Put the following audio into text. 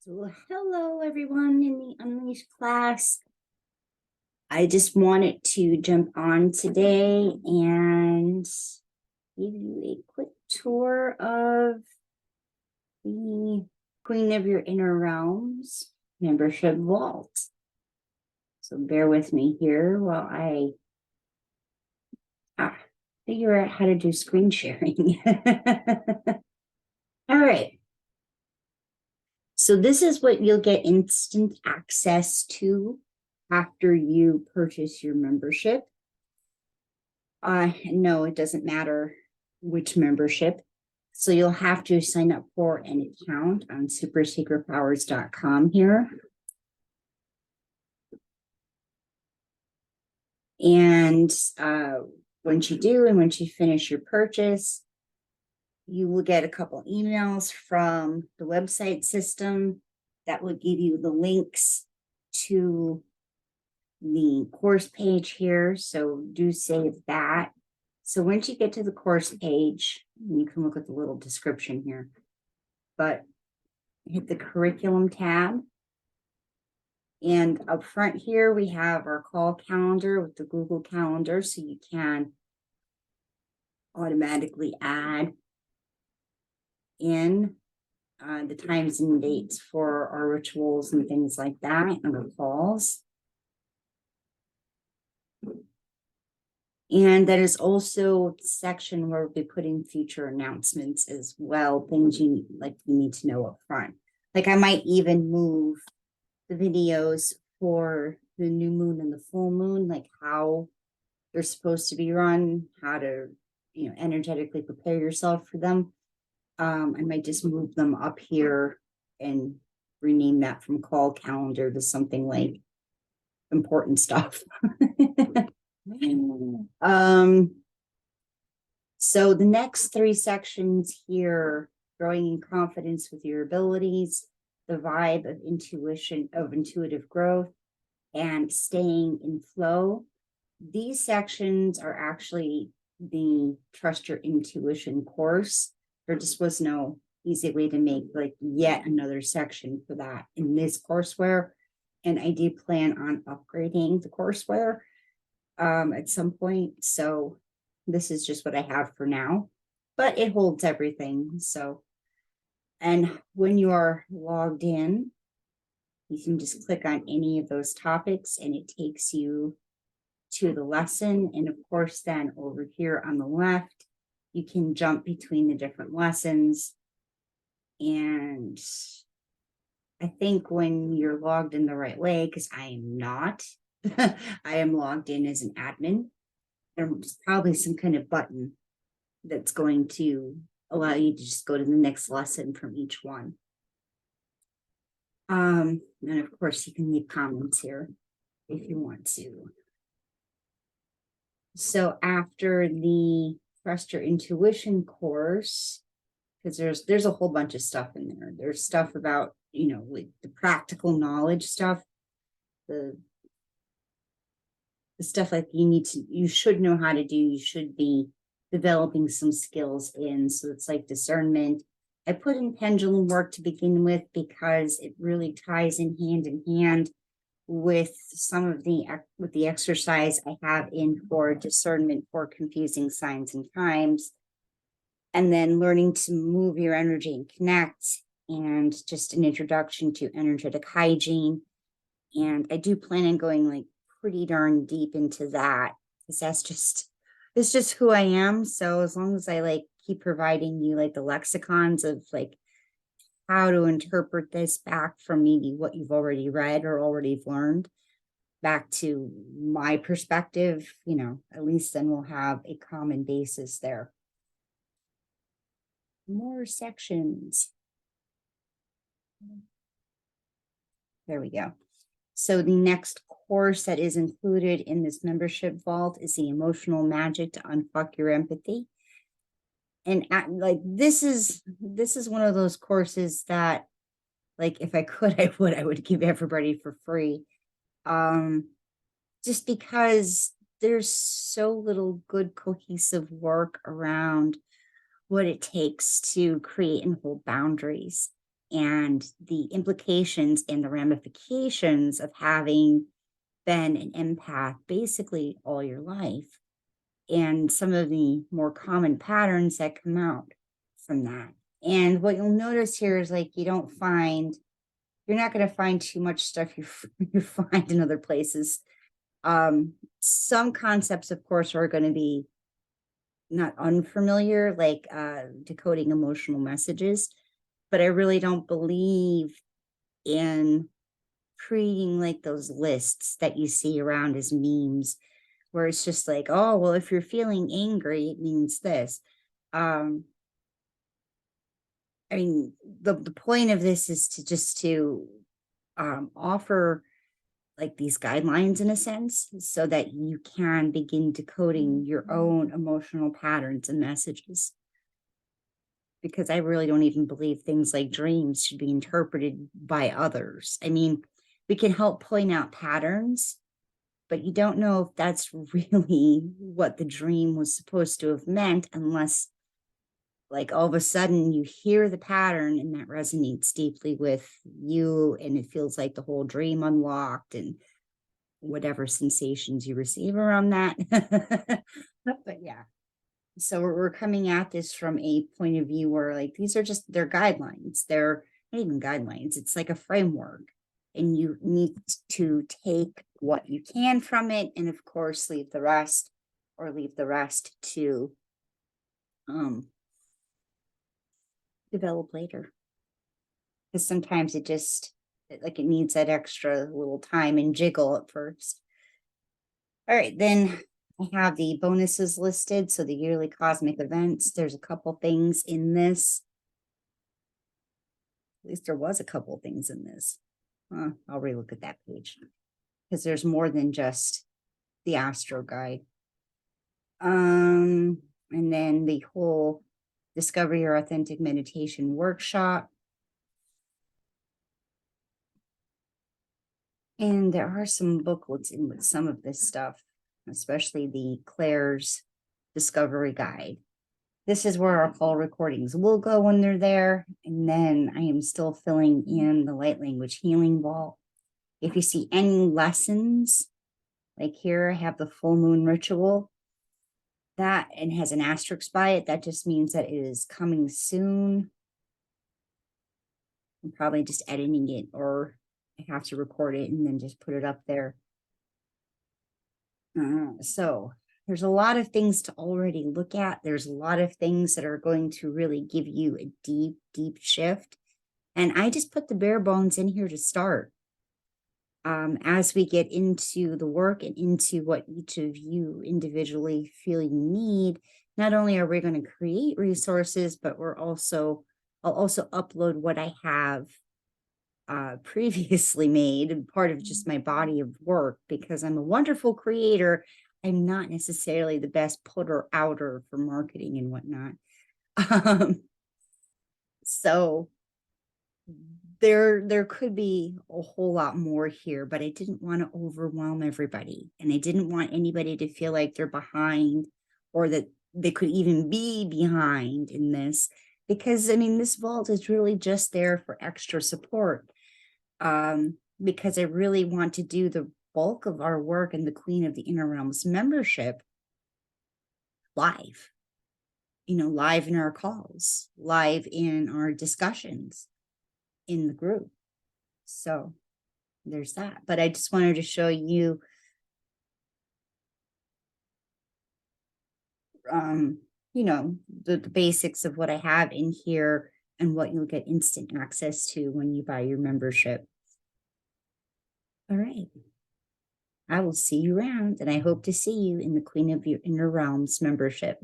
So, hello everyone in the Unleashed class. I just wanted to jump on today and give you a quick tour of the Queen of Your Inner Realms membership vault. So bear with me here while I figure out how to do screen sharing. All right. So this is what you'll get instant access to after you purchase your membership. No, it doesn't matter which membership. So you'll have to sign up for an account on supersecretpowers.com here. And once you do, and once you finish your purchase, you will get a couple emails from the website system that will give you the links to the course page here. So do save that. So once you get to the course page, you can look at the little description here, but hit the curriculum tab. And up front here, we have our call calendar with the Google Calendar, so you can automatically add in the times and dates for our rituals and things like that and our calls. And that is also a section where we'll be putting future announcements as well, things you need to know up front. Like I might even move the videos for the new moon and the full moon, like how they're supposed to be run, how to, energetically prepare yourself for them. I might just move them up here and rename that from call calendar to something like important stuff. So the next three sections here, growing in confidence with your abilities, the vibe of intuition, of intuitive growth, and staying in flow. These sections are actually the Trust Your Intuition course. There just was no easy way to make like yet another section for that in this courseware. And I do plan on upgrading the courseware at some point. So this is just what I have for now, but it holds everything. So, and when you are logged in, you can just click on any of those topics and it takes you to the lesson. And of course, then over here on the left, you can jump between the different lessons. And I think when you're logged in the right way, because I am not, I am logged in as an admin, there's probably some kind of button that's going to allow you to just go to the next lesson from each one. And of course, you can leave comments here if you want to. So after the Trust Your Intuition course, because there's a whole bunch of stuff in there. There's stuff about, like the practical knowledge stuff, the stuff like you should know how to do, you should be developing some skills in. So it's like discernment. I put in pendulum work to begin with because it really ties in hand with some of the exercise I have in for discernment for confusing signs and times. And then learning to move your energy and connect, and just an introduction to energetic hygiene. And I do plan on going like pretty darn deep into that because it's just who I am. So as long as I like keep providing you like the lexicons of like how to interpret this back from maybe what you've already read or already learned back to my perspective, at least then we'll have a common basis there. More sections. There we go. So the next course that is included in this membership vault is the Emotional Magic to Unfuck Your Empathy. And this is one of those courses that, like, if I could, I would give everybody for free. Just because there's so little good cohesive work around what it takes to create and hold boundaries. and the implications and the ramifications of having been an empath basically all your life, and some of the more common patterns that come out from that. And what you'll notice here is like you're not going to find too much stuff you find in other places. Some concepts, of course, are going to be not unfamiliar, like decoding emotional messages, but I really don't believe in creating like those lists that you see around as memes, where it's just like, oh, well, if you're feeling angry, it means this. I mean, the point of this is to just to offer like these guidelines in a sense, so that you can begin decoding your own emotional patterns and messages. Because I really don't even believe things like dreams should be interpreted by others. I mean, we can help point out patterns, but you don't know if that's really what the dream was supposed to have meant, unless like all of a sudden you hear the pattern and that resonates deeply with you, and it feels like the whole dream unlocked and whatever sensations you receive around that. But yeah, so we're coming at this from a point of view where like these are just they're guidelines. They're not even guidelines, it's like a framework, and you need to take what you can from it, and of course leave the rest, or leave the rest to develop later, because sometimes it just like it needs that extra little time and jiggle at first. All right, then I have the bonuses listed. So the yearly cosmic events, there's a couple things in this. At least there was a couple things in this. I'll relook at that page, because there's more than just the astro guide. And then the whole Discover Your Authentic Meditation workshop. And there are some booklets in with some of this stuff, especially the Claire's Discovery Guide. This is where our call recordings will go when they're there. And then I am still filling in the light language healing vault. If you see any lessons, like here, I have the full moon ritual. That and has an asterisk by it. That just means that it is coming soon. I'm probably just editing it, or I have to record it and then just put it up there. So there's a lot of things to already look at. There's a lot of things that are going to really give you a deep, deep shift. And I just put the bare bones in here to start. As we get into the work and into what each of you individually feel you need, not only are we going to create resources, but I'll also upload what I have previously made, part of just my body of work, because I'm a wonderful creator. I'm not necessarily the best putter outer for marketing and whatnot. So there could be a whole lot more here, but I didn't want to overwhelm everybody, and I didn't want anybody to feel like they're behind, or that they could even be behind in this, because I mean, this vault is really just there for extra support, because I really want to do the bulk of our work in the Queen of the Inner Realms membership live, live in our calls, live in our discussions in the group. So there's that. But I just wanted to show you the basics of what I have in here and what you'll get instant access to when you buy your membership. All right. I will see you around, and I hope to see you in the Queen of Your Inner Realms membership.